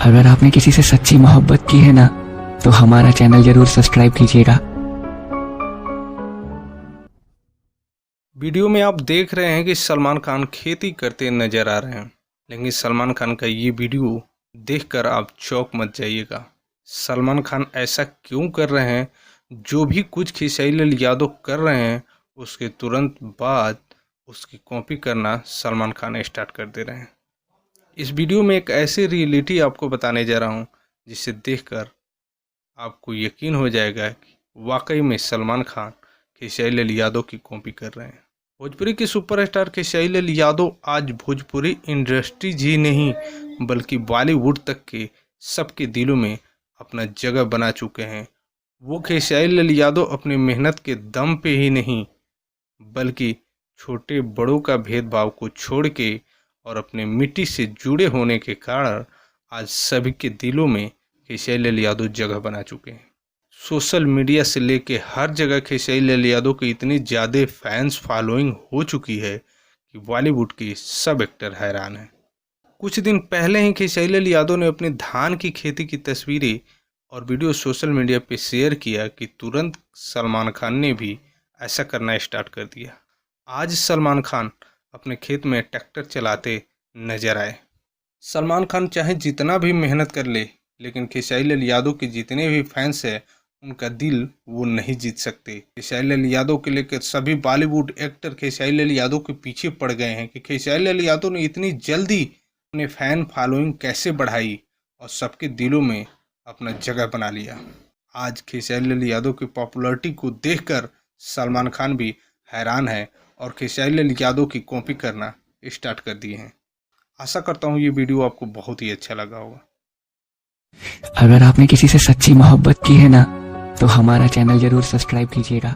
अगर आपने किसी से सच्ची मोहब्बत की है ना, तो हमारा चैनल जरूर सब्सक्राइब कीजिएगा। वीडियो में आप देख रहे हैं कि सलमान खान खेती करते नजर आ रहे हैं, लेकिन सलमान खान का ये वीडियो देखकर आप चौंक मत जाइएगा। सलमान खान ऐसा क्यों कर रहे हैं? जो भी कुछ खेसारी यादव कर रहे हैं उसके तुरंत बाद उसकी कॉपी करना सलमान खान स्टार्ट कर दे रहे हैं। इस वीडियो में एक ऐसी रियलिटी आपको बताने जा रहा हूँ जिसे देखकर आपको यकीन हो जाएगा कि वाकई में सलमान खान खेसारी यादव की कॉपी कर रहे हैं। भोजपुरी के सुपरस्टार खेसारी यादव आज भोजपुरी इंडस्ट्री ही नहीं बल्कि बॉलीवुड तक के सबके दिलों में अपना जगह बना चुके हैं। वो खेसारी यादव अपनी मेहनत के दम पे ही नहीं बल्कि छोटे बड़ों का भेदभाव को छोड़ के और अपने मिट्टी से जुड़े होने के कारण आज सभी के दिलों में खेसारी यादव जगह बना चुके हैं। सोशल मीडिया से लेके हर जगह खेसारी यादव की इतनी ज़्यादा फैंस फॉलोइंग हो चुकी है कि बॉलीवुड के सब एक्टर हैरान हैं। कुछ दिन पहले ही खेसारी यादव ने अपने धान की खेती की तस्वीरें और वीडियो सोशल मीडिया पे शेयर किया कि तुरंत सलमान खान ने भी ऐसा करना स्टार्ट कर दिया। आज सलमान खान अपने खेत में ट्रैक्टर चलाते नजर आए। सलमान खान चाहे जितना भी मेहनत कर ले, लेकिन खेसारी यादव के जितने भी फैंस हैं उनका दिल वो नहीं जीत सकते। खेसारी यादव के लेकर सभी बॉलीवुड एक्टर खेसारी यादव के पीछे पड़ गए हैं कि खेसारी यादव ने इतनी जल्दी अपने फैन फॉलोइंग कैसे बढ़ाई और सबके दिलों में अपना जगह बना लिया। आज खेसारी यादव की पॉपुलैरिटी को देखकर सलमान खान भी हैरान है और खेसारी यादव की कॉपी करना स्टार्ट कर दिए हैं। आशा करता हूँ ये वीडियो आपको बहुत ही अच्छा लगा होगा। अगर आपने किसी से सच्ची मोहब्बत की है ना, तो हमारा चैनल जरूर सब्सक्राइब कीजिएगा।